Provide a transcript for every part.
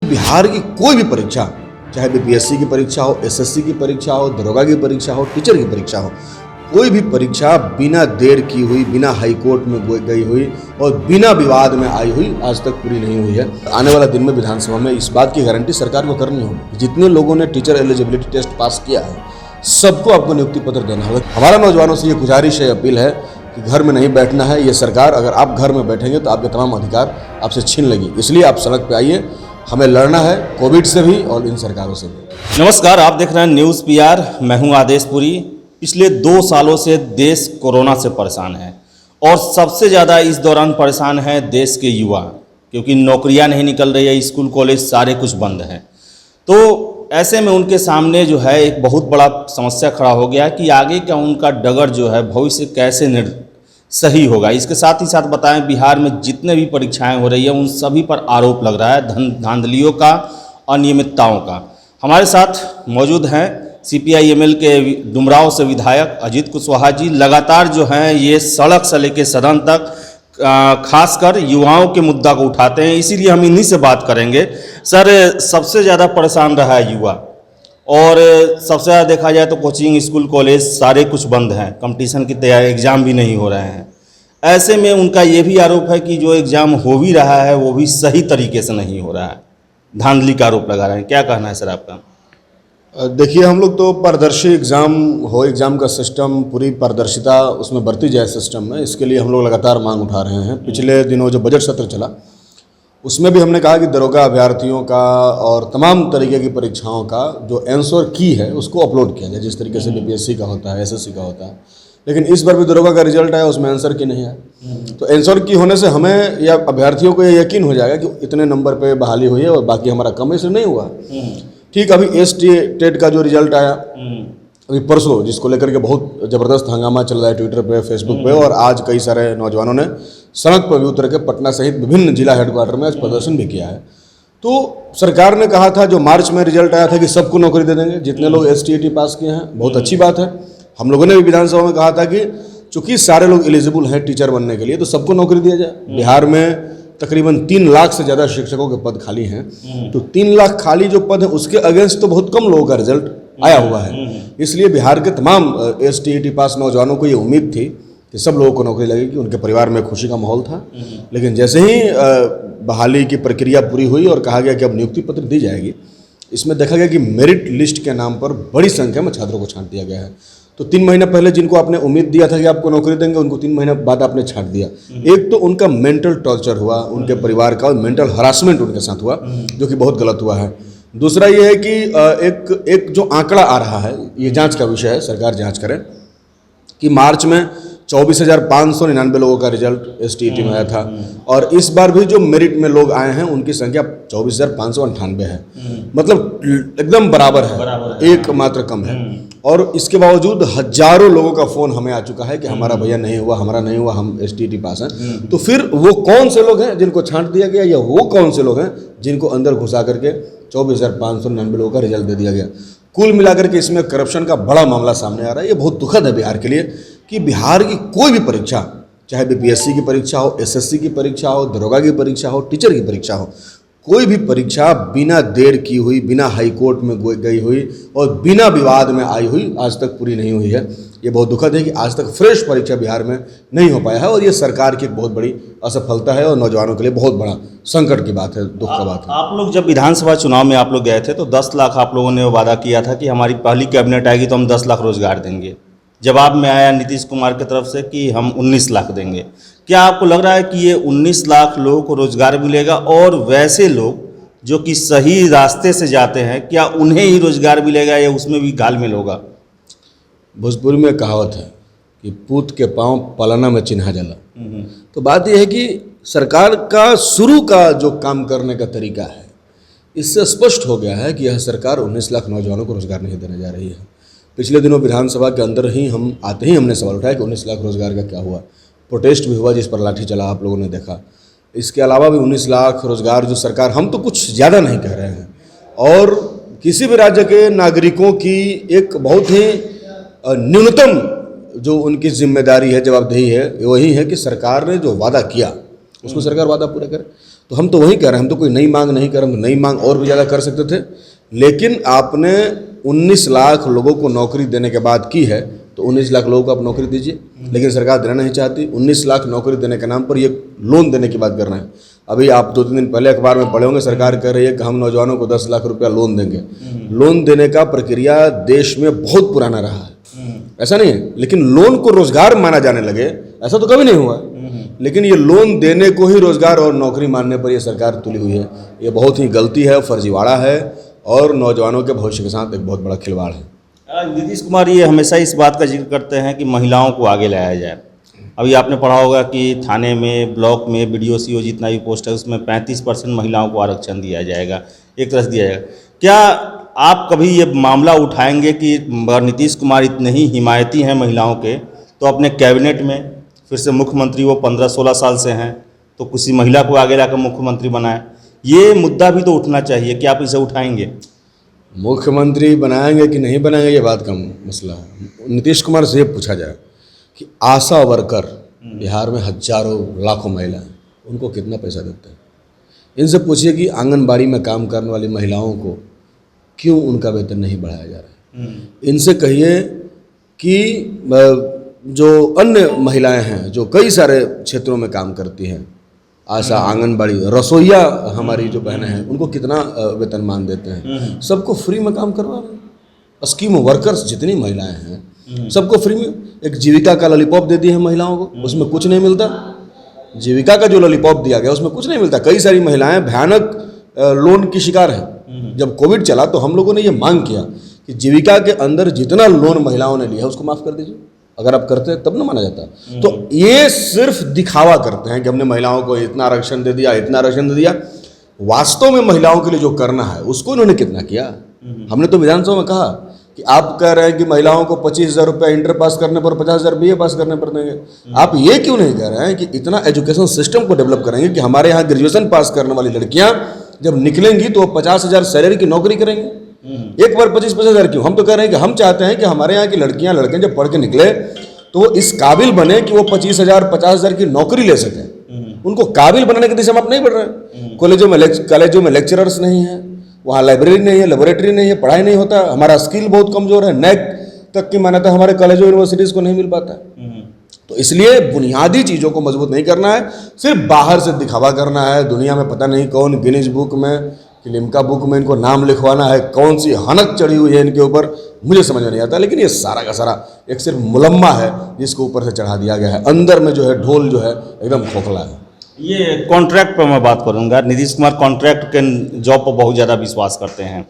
बिहार की कोई भी परीक्षा, चाहे बीपीएससी की परीक्षा हो, एसएससी की परीक्षा हो, दरोगा की परीक्षा हो, टीचर की परीक्षा हो, कोई भी परीक्षा बिना देर की हुई, बिना हाईकोर्ट में गई हुई और बिना विवाद में आई हुई आज तक पूरी नहीं हुई है। आने वाला दिन में विधानसभा में इस बात की गारंटी सरकार को करनी होगी। जितने लोगों ने टीचर एलिजिबिलिटी टेस्ट पास किया है, सबको आपको नियुक्ति पत्र देना होगा। हमारा नौजवानों से ये गुजारिश है, अपील है कि घर में नहीं बैठना है। ये सरकार, अगर आप घर में बैठेंगे तो आपके तमाम अधिकार आपसे छीन लेगी। इसलिए आप सड़क पे आइए, हमें लड़ना है कोविड से भी और इन सरकारों से भी। नमस्कार, आप देख रहे हैं न्यूज़ पीआर। मैं हूं आदेश पुरी। पिछले 2 सालों से देश कोरोना से परेशान है और सबसे ज़्यादा इस दौरान परेशान है देश के युवा, क्योंकि नौकरियां नहीं निकल रही है, स्कूल कॉलेज सारे कुछ बंद हैं। तो ऐसे में उनके सामने जो है एक बहुत बड़ा समस्या खड़ा हो गया कि आगे का उनका डगर जो है भविष्य कैसे सही होगा। इसके साथ ही साथ बताएं, बिहार में जितने भी परीक्षाएं हो रही है उन सभी पर आरोप लग रहा है धांधलियों का, अनियमितताओं का। हमारे साथ मौजूद हैं CPI-ML के डुमराव से विधायक अजीत कुशवाहा जी। लगातार जो हैं ये सड़क से लेकर सदन तक खासकर युवाओं के मुद्दा को उठाते हैं, इसीलिए हम इन्हीं से बात करेंगे। सर, सबसे ज़्यादा परेशान रहा है युवा और सबसे ज़्यादा देखा जाए तो कोचिंग, स्कूल, कॉलेज सारे कुछ बंद हैं, कंपटीशन की तैयारी, एग्ज़ाम भी नहीं हो रहे हैं। ऐसे में उनका ये भी आरोप है कि जो एग्ज़ाम हो भी रहा है वो भी सही तरीके से नहीं हो रहा है, धांधली का आरोप लगा रहे हैं। क्या कहना है सर आपका? देखिए, हम लोग तो पारदर्शी एग्ज़ाम का सिस्टम, पूरी पारदर्शिता उसमें बरती जाए सिस्टम में, इसके लिए हम लोग लगातार मांग उठा रहे हैं। पिछले दिनों जो बजट सत्र चला उसमें भी हमने कहा कि दरोगा अभ्यर्थियों का और तमाम तरीके की परीक्षाओं का जो आंसर की है उसको अपलोड किया जाए, जिस तरीके से बीपीएससी का होता है, एसएससी का होता है। लेकिन इस बार भी दरोगा का रिजल्ट आया, उसमें आंसर की नहीं आया। तो आंसर की होने से हमें या अभ्यर्थियों को ये यकीन हो जाएगा कि इतने नंबर पे बहाली हुई है और बाकी हमारा कम, इसलिए नहीं हुआ। ठीक, अभी टेट का जो रिजल्ट आया अभी परसों, जिसको लेकर के बहुत ज़बरदस्त हंगामा चल रहा है ट्विटर पे, फेसबुक पे, और आज कई सारे नौजवानों ने सड़क पर भी उतर के पटना सहित विभिन्न जिला हेडक्वार्टर में आज प्रदर्शन भी किया है। तो सरकार ने कहा था, जो मार्च में रिजल्ट आया था, कि सबको नौकरी दे देंगे जितने लोग STET पास किए हैं। बहुत अच्छी बात है। हम लोगों ने भी विधानसभा में कहा था कि चूंकि सारे लोग एलिजिबल हैं टीचर बनने के लिए, तो सबको नौकरी दिया जाए। बिहार में तकरीबन 3 लाख से ज़्यादा शिक्षकों के पद खाली हैं। तो 3 लाख खाली जो पद है उसके अगेंस्ट तो बहुत कम लोगों का रिजल्ट आया हुआ है। इसलिए बिहार के तमाम STET पास नौजवानों को ये उम्मीद थी कि सब लोगों को नौकरी लगेगी, उनके परिवार में खुशी का माहौल था। लेकिन जैसे ही बहाली की प्रक्रिया पूरी हुई और कहा गया कि अब नियुक्ति पत्र दी जाएगी, इसमें देखा गया कि मेरिट लिस्ट के नाम पर बड़ी संख्या में छात्रों को छांट दिया गया है। तो 3 महीने पहले जिनको आपने उम्मीद दिया था कि आपको नौकरी देंगे, उनको 3 महीने बाद आपने छांट दिया। एक तो उनका मेंटल टॉर्चर हुआ, उनके परिवार का मेंटल हरासमेंट उनके साथ हुआ, जो कि बहुत गलत हुआ है। दूसरा ये है कि एक जो आंकड़ा आ रहा है, ये जांच का विषय है, सरकार जांच करे, कि मार्च में 24,599 लोगों का रिजल्ट STET में आया था और इस बार भी जो मेरिट में लोग आए हैं उनकी संख्या 24,598 है। मतलब एकदम बराबर है, एक मात्र कम है। और इसके बावजूद हजारों लोगों का फ़ोन हमें आ चुका है कि हमारा भैया नहीं हुआ, हमारा नहीं हुआ, हम STET पास हैं। तो फिर वो कौन से लोग हैं जिनको छांट दिया गया, या वो कौन से लोग हैं जिनको अंदर घुसा करके 24,599 लोगों का रिजल्ट दे दिया गया? कुल मिलाकर के इसमें करप्शन का बड़ा मामला सामने आ रहा है। ये बहुत दुखद है बिहार के लिए कि बिहार की कोई भी परीक्षा, चाहे बीपीएससी की परीक्षा हो, एसएससी की परीक्षा हो, दरोगा की परीक्षा हो, टीचर की परीक्षा हो, कोई भी परीक्षा बिना देर की हुई, बिना हाईकोर्ट में गई हुई और बिना विवाद में आई हुई आज तक पूरी नहीं हुई है। ये बहुत दुखद है कि आज तक फ्रेश परीक्षा बिहार में नहीं हो पाया है और ये सरकार की एक बहुत बड़ी असफलता है और नौजवानों के लिए बहुत बड़ा संकट की बात है, दुख का बात है। आप लोग जब विधानसभा चुनाव में आप लोग गए थे तो 10 लाख आप लोगों ने वादा किया था कि हमारी पहली कैबिनेट आएगी तो हम 10 लाख रोजगार देंगे। जवाब में आया नीतीश कुमार की तरफ से कि हम 19 लाख देंगे। क्या आपको लग रहा है कि ये 19 लाख लोगों को रोजगार मिलेगा और वैसे लोग जो कि सही रास्ते से जाते हैं, क्या उन्हें ही रोजगार मिलेगा या उसमें भी घालमेल होगा? भोजपुरी में कहावत है कि पूत के पाँव पलाना में चिन्हा जला। तो बात यह है कि सरकार का शुरू का जो काम करने का तरीका है, इससे स्पष्ट हो गया है कि यह सरकार 19 लाख नौजवानों को रोजगार नहीं देने जा रही है। पिछले दिनों विधानसभा के अंदर ही हमने सवाल उठाया कि 19 लाख रोजगार का क्या हुआ। प्रोटेस्ट भी हुआ जिस पर लाठी चला, आप लोगों ने देखा। इसके अलावा भी 19 लाख रोजगार जो सरकार, हम तो कुछ ज़्यादा नहीं कह रहे हैं, और किसी भी राज्य के नागरिकों की एक बहुत ही न्यूनतम जो उनकी जिम्मेदारी है, जवाबदेही है, वही है कि सरकार ने जो वादा किया उसको सरकार वादा पूरा करे। तो हम तो वही कह रहे हैं, हम तो कोई नई मांग नहीं कर रहे, हम तो नई मांग और भी ज़्यादा कर सकते थे, लेकिन आपने 19 लाख लोगों को नौकरी देने के बाद की है, तो 19 लाख लोगों को आप नौकरी दीजिए, लेकिन सरकार देना नहीं चाहती। 19 लाख नौकरी देने के नाम पर ये लोन देने की बात कर रहे हैं। अभी आप 2-3 दिन पहले अखबार में पढ़े होंगे, सरकार कह रही है कि हम नौजवानों को 10 लाख रुपया लोन देंगे। लोन देने का प्रक्रिया देश में बहुत पुराना रहा है, ऐसा नहीं है, लेकिन लोन को रोजगार माना जाने लगे ऐसा तो कभी नहीं हुआ। लेकिन ये लोन देने को ही रोजगार और नौकरी मानने पर ये सरकार तुली हुई है। ये बहुत ही गलती है, फर्जीवाड़ा है और नौजवानों के भविष्य के साथ एक बहुत बड़ा खिलवाड़ है। नीतीश कुमार ये हमेशा इस बात का जिक्र करते हैं कि महिलाओं को आगे लाया जाए। अभी आपने पढ़ा होगा कि थाने में, ब्लॉक में, BDO CO जितना भी पोस्ट है उसमें 35% महिलाओं को आरक्षण दिया जाएगा, एक तरह से दिया जाएगा। क्या आप कभी ये मामला उठाएंगे कि नीतीश कुमार इतने ही हिमायती हैं महिलाओं के, तो अपने कैबिनेट में फिर से मुख्यमंत्री वो 15-16 साल से हैं, तो किसी महिला को आगे लाकर मुख्यमंत्री बनाएं? ये मुद्दा भी तो उठना चाहिए, कि आप इसे उठाएंगे? मुख्यमंत्री बनाएंगे कि नहीं बनाएंगे ये बात का मसला है। नीतीश कुमार से ये पूछा जाए कि आशा वर्कर बिहार में हजारों लाखों महिलाएं, उनको कितना पैसा देते हैं? इनसे पूछिए कि आंगनबाड़ी में काम करने वाली महिलाओं को क्यों उनका वेतन नहीं बढ़ाया जा रहा है। इनसे कहिए कि जो अन्य महिलाएं हैं जो कई सारे क्षेत्रों में काम करती हैं, आशा, आंगनबाड़ी, रसोईया हमारी जो बहनें हैं, उनको कितना वेतनमान देते हैं। सबको फ्री में काम करवा रहे हैं। स्कीम वर्कर्स जितनी महिलाएं हैं सबको फ्री में, एक जीविका का लॉलीपॉप दे दिए हैं महिलाओं को, उसमें कुछ नहीं मिलता। जीविका का जो लॉलीपॉप दिया गया उसमें कुछ नहीं मिलता। कई सारी महिलाएं भयानक लोन की शिकार हैं। जब कोविड चला तो हम लोगों ने ये मांग किया कि जीविका के अंदर जितना लोन महिलाओं ने लिया है उसको माफ़ कर दीजिए। अगर आप करते हैं तब ना माना जाता। तो ये सिर्फ दिखावा करते हैं कि हमने महिलाओं को इतना आरक्षण दे दिया, इतना आरक्षण दे दिया। वास्तव में महिलाओं के लिए जो करना है उसको इन्होंने कितना किया? हमने तो विधानसभा में कहा कि आप कह रहे हैं कि महिलाओं को 25,000 रुपये इंटर पास करने पर, 50,000 BA पास करने पर देंगे। आप ये क्यों नहीं कह रहे हैं कि इतना एजुकेशन सिस्टम को डेवलप करेंगे कि हमारे यहाँ ग्रेजुएशन पास करने वाली लड़कियाँ जब निकलेंगी तो वो 50,000 सैलरी की नौकरी करेंगे? एक बार 25,000 क्यों? हम तो कह रहे हैं कि हम चाहते हैं कि हमारे यहाँ की लड़कियां, लड़के जब पढ़ के निकले तो वो इस काबिल बने कि वो 25,000, 50,000 की नौकरी ले सकें। उनको काबिल बनाने की दिशा में आप नहीं बढ़ रहे। कॉलेजों में लेक्चरर्स नहीं है, वहाँ लाइब्रेरी नहीं है, लेबोरेटरी नहीं है, पढ़ाई नहीं होता। हमारा स्किल बहुत कमजोर है। नेक तक की मान्यता हमारे कॉलेजों यूनिवर्सिटीज़ को नहीं मिल पाता है। तो इसलिए बुनियादी चीज़ों को मजबूत नहीं करना है, सिर्फ बाहर से दिखावा करना है। दुनिया में पता नहीं कौन गिनीज बुक में, कि लिम्का बुक में इनको नाम लिखवाना है, कौन सी हनक चढ़ी हुई है इनके ऊपर, मुझे समझ में नहीं आता। लेकिन ये सारा का सारा एक सिर्फ मुलम्मा है जिसको ऊपर से चढ़ा दिया गया है। अंदर में जो है ढोल जो है एकदम खोखला है। ये कॉन्ट्रैक्ट पर मैं बात करूंगा। नीतीश कुमार कॉन्ट्रैक्ट के जॉब पर बहुत ज़्यादा विश्वास करते हैं,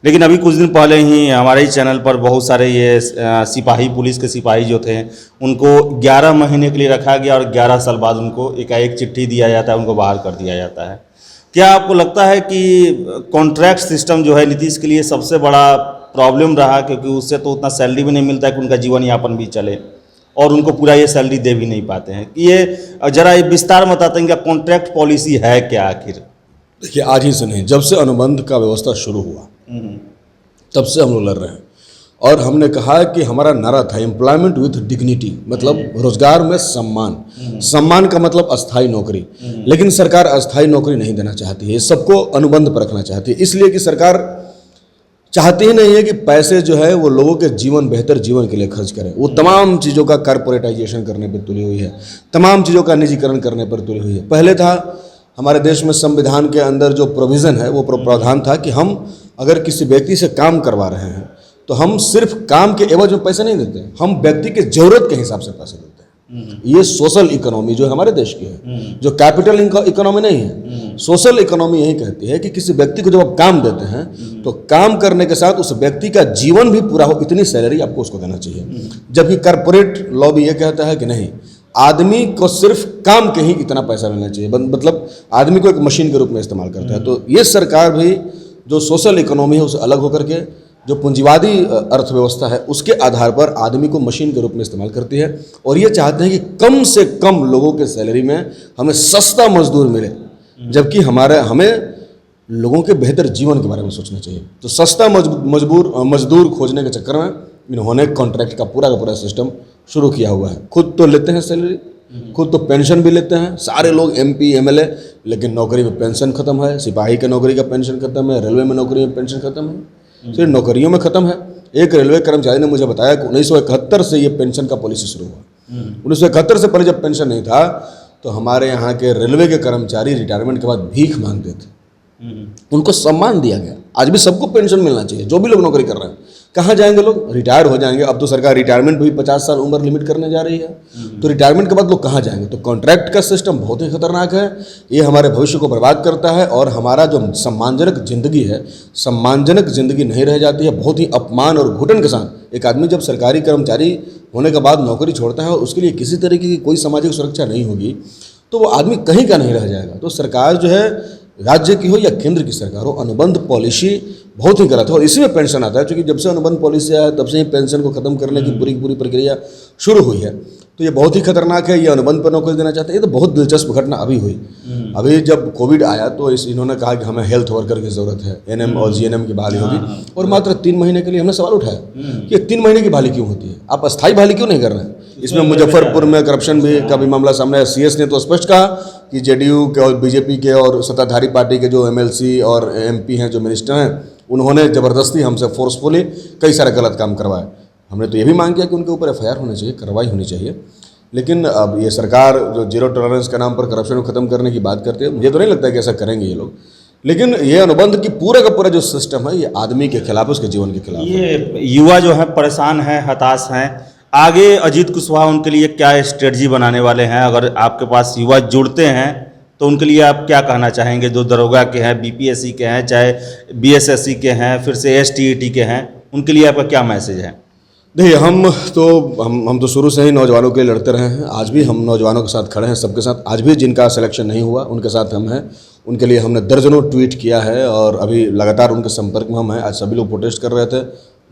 लेकिन अभी कुछ दिन पहले ही हमारे ही चैनल पर बहुत सारे ये सिपाही, पुलिस के सिपाही जो थे, उनको 11 महीने के लिए रखा गया और 11 साल बाद उनको एकाएक चिट्ठी दिया जाता है, उनको बाहर कर दिया जाता है। क्या आपको लगता है कि कॉन्ट्रैक्ट सिस्टम जो है नीतीश के लिए सबसे बड़ा प्रॉब्लम रहा, क्योंकि उससे तो उतना सैलरी भी नहीं मिलता है कि उनका जीवन यापन भी चले, और उनको पूरा ये सैलरी दे भी नहीं पाते हैं? कि ये जरा ये विस्तार में बताते हैं कि कॉन्ट्रैक्ट पॉलिसी है क्या आखिर? देखिए, आज ही से नहीं, जब से अनुबंध का व्यवस्था शुरू हुआ तब से हम लोग लड़ रहे हैं। और हमने कहा कि हमारा नारा था एम्प्लॉयमेंट विथ डिग्निटी, मतलब रोजगार में सम्मान। सम्मान का मतलब अस्थाई नौकरी, लेकिन सरकार अस्थाई नौकरी नहीं देना चाहती है, सबको अनुबंध पर रखना चाहती है। इसलिए कि सरकार चाहती ही नहीं है कि पैसे जो है वो लोगों के जीवन, बेहतर जीवन के लिए खर्च करें। वो तमाम चीज़ों का कॉर्पोरेटाइजेशन करने पर तुली हुई है, तमाम चीज़ों का निजीकरण करने पर तुली हुई है। पहले था हमारे देश में संविधान के अंदर जो प्रोविज़न है, वो प्रावधान था कि हम अगर किसी व्यक्ति से काम करवा रहे हैं तो हम सिर्फ काम के एवज में पैसे नहीं देते, हम व्यक्ति के ज़रूरत के हिसाब से पैसे देते हैं। ये सोशल इकोनॉमी जो हमारे देश की है, जो कैपिटल इकोनॉमी नहीं है। सोशल इकोनॉमी यही कहती है कि किसी व्यक्ति को जब आप काम देते हैं तो काम करने के साथ उस व्यक्ति का जीवन भी पूरा हो, इतनी सैलरी आपको उसको देना चाहिए। जबकि कॉर्पोरेट लॉबी ये कहता है कि नहीं, आदमी को सिर्फ काम के ही इतना पैसा मिलना चाहिए, मतलब आदमी को एक मशीन के रूप में इस्तेमाल करता है। तो ये सरकार भी जो सोशल इकोनॉमी है उससे अलग होकर के जो पूंजीवादी अर्थव्यवस्था है उसके आधार पर आदमी को मशीन के रूप में इस्तेमाल करती है, और ये चाहते हैं कि कम से कम लोगों के सैलरी में हमें सस्ता मजदूर मिले, जबकि हमें लोगों के बेहतर जीवन के बारे में सोचना चाहिए। तो सस्ता मजदूर खोजने के चक्कर में इन्होंने कॉन्ट्रैक्ट का पूरा सिस्टम शुरू किया हुआ है। खुद तो लेते हैं सैलरी, खुद तो पेंशन भी लेते हैं सारे लोग, MP MLA, लेकिन नौकरी में पेंशन खत्म है, सिपाही के नौकरी का पेंशन खत्म है, रेलवे में नौकरी में पेंशन खत्म है, सिर्फ नौकरियों में खत्म है। एक रेलवे कर्मचारी ने मुझे बताया कि 1971 से ये पेंशन का पॉलिसी शुरू हुआ। 1971 से पहले जब पेंशन नहीं था तो हमारे यहाँ के रेलवे के कर्मचारी रिटायरमेंट के बाद भीख मांगते थे, उनको सम्मान दिया गया। आज भी सबको पेंशन मिलना चाहिए, जो भी लोग नौकरी कर रहे हैं। कहाँ जाएंगे लोग? रिटायर हो जाएंगे। अब तो सरकार रिटायरमेंट भी 50 साल उम्र लिमिट करने जा रही है, तो रिटायरमेंट के बाद लोग कहाँ जाएंगे? तो कॉन्ट्रैक्ट का सिस्टम बहुत ही खतरनाक है, ये हमारे भविष्य को बर्बाद करता है और हमारा जो सम्मानजनक जिंदगी है, सम्मानजनक जिंदगी नहीं रह जाती है। बहुत ही अपमान और घुटन के साथ एक आदमी जब सरकारी कर्मचारी होने के बाद नौकरी छोड़ता है और उसके लिए किसी तरीके की कोई सामाजिक सुरक्षा नहीं होगी तो वो आदमी कहीं का नहीं रह जाएगा। तो सरकार जो है, राज्य की हो या केंद्र की सरकार हो, अनुबंध पॉलिसी बहुत ही गलत है और इसी में पेंशन आता है। क्योंकि जब से अनुबंध पॉलिसी आया तब से ही पेंशन को खत्म करने की पूरी प्रक्रिया शुरू हुई है। तो ये बहुत ही खतरनाक है। ये अनुबंध पर नौकरी देना चाहते हैं। ये तो बहुत दिलचस्प घटना अभी हुई। अभी जब कोविड आया तो इन्होंने कहा कि हमें हेल्थ वर्कर की ज़रूरत है, NM और GNM की बहाली होगी, और मात्र 3 महीने के लिए हमने सवाल उठाया कि 3 महीने की बहाली क्यों होती है, आप अस्थायी बहाली क्यों नहीं कर रहे हैं? इसमें मुजफ्फरपुर में करप्शन भी का भी मामला सामने आया। CS ने तो स्पष्ट कहा कि JDU के और BJP के और सत्ताधारी पार्टी के जो MLC और MP हैं, जो मिनिस्टर हैं, उन्होंने ज़बरदस्ती हमसे फोर्सफुली कई सारे गलत काम करवाए। हमने तो ये भी मांग किया कि उनके ऊपर FIR होनी चाहिए, कार्रवाई होनी चाहिए। लेकिन अब ये सरकार जो जीरो टॉलरेंस के नाम पर करप्शन को ख़त्म करने की बात करती है, मुझे तो नहीं लगता कि ऐसा करेंगे ये लोग। लेकिन ये अनुबंध की पूरा का पूरा जो सिस्टम है, ये आदमी के खिलाफ, उसके जीवन के खिलाफ। ये युवा जो है परेशान है, हताश हैं। आगे अजीत कुशवाहा उनके लिए क्या स्ट्रेटजी बनाने वाले हैं? अगर आपके पास युवा जुड़ते हैं तो उनके लिए आप क्या कहना चाहेंगे? जो दरोगा के हैं, BPSC के हैं, चाहे BSSC के हैं, फिर से STET के हैं, उनके लिए आपका क्या मैसेज है? देखिए, हम तो शुरू से ही नौजवानों के लिए लड़ते रहे हैं। आज भी हम नौजवानों के साथ खड़े हैं, सबके साथ। आज भी जिनका सिलेक्शन नहीं हुआ उनके साथ हम हैं। उनके लिए हमने दर्जनों ट्वीट किया है और अभी लगातार उनके संपर्क में हम हैं। आज सभी लोग प्रोटेस्ट कर रहे थे,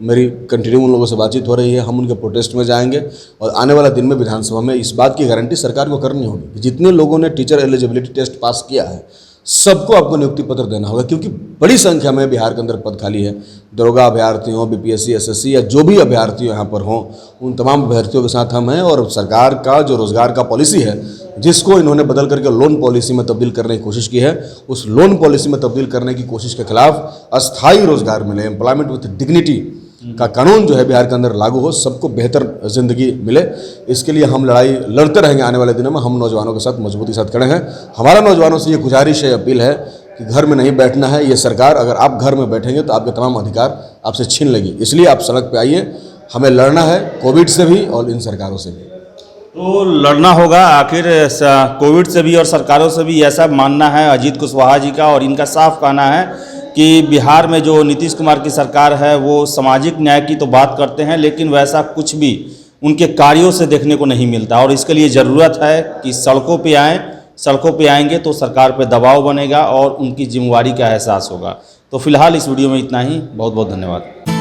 मेरी कंटिन्यू उन लोगों से बातचीत हो रही है। हम उनके प्रोटेस्ट में जाएंगे और आने वाला दिन में विधानसभा में इस बात की गारंटी सरकार को करनी होगी कि जितने लोगों ने टीचर एलिजिबिलिटी टेस्ट पास किया है, सबको आपको नियुक्ति पत्र देना होगा। क्योंकि बड़ी संख्या में बिहार के अंदर पद खाली है। दरोगा अभ्यर्थी हों, BPSC, SSC या जो भी अभ्यर्थी यहाँ पर हों, उन तमाम अभ्यर्थियों के साथ हम हैं। और सरकार का जो रोजगार का पॉलिसी है, जिसको इन्होंने बदल करके लोन पॉलिसी में तब्दील करने की कोशिश की है, उस लोन पॉलिसी में तब्दील करने की कोशिश के खिलाफ अस्थायी रोजगार मिले, एम्प्लॉयमेंट विथ डिग्निटी का कानून जो है बिहार के अंदर लागू हो, सबको बेहतर ज़िंदगी मिले, इसके लिए हम लड़ाई लड़ते रहेंगे। आने वाले दिनों में हम नौजवानों के साथ मजबूती के साथ खड़े हैं। हमारा नौजवानों से ये गुजारिश है, अपील है कि घर में नहीं बैठना है। ये सरकार, अगर आप घर में बैठेंगे तो आपके तमाम अधिकार आपसे छीन लेगी। इसलिए आप सड़क पे आइए, हमें लड़ना है कोविड से भी और इन सरकारों से भी। तो लड़ना होगा आखिर कोविड से भी और सरकारों से भी, ऐसा मानना है अजीत कुशवाहा जी का। और इनका साफ कहना है कि बिहार में जो नीतीश कुमार की सरकार है वो सामाजिक न्याय की तो बात करते हैं, लेकिन वैसा कुछ भी उनके कार्यों से देखने को नहीं मिलता। और इसके लिए ज़रूरत है कि सड़कों पे आएँ। सड़कों पे आएंगे तो सरकार पे दबाव बनेगा और उनकी जिम्मेवारी का एहसास होगा। तो फिलहाल इस वीडियो में इतना ही। बहुत बहुत धन्यवाद।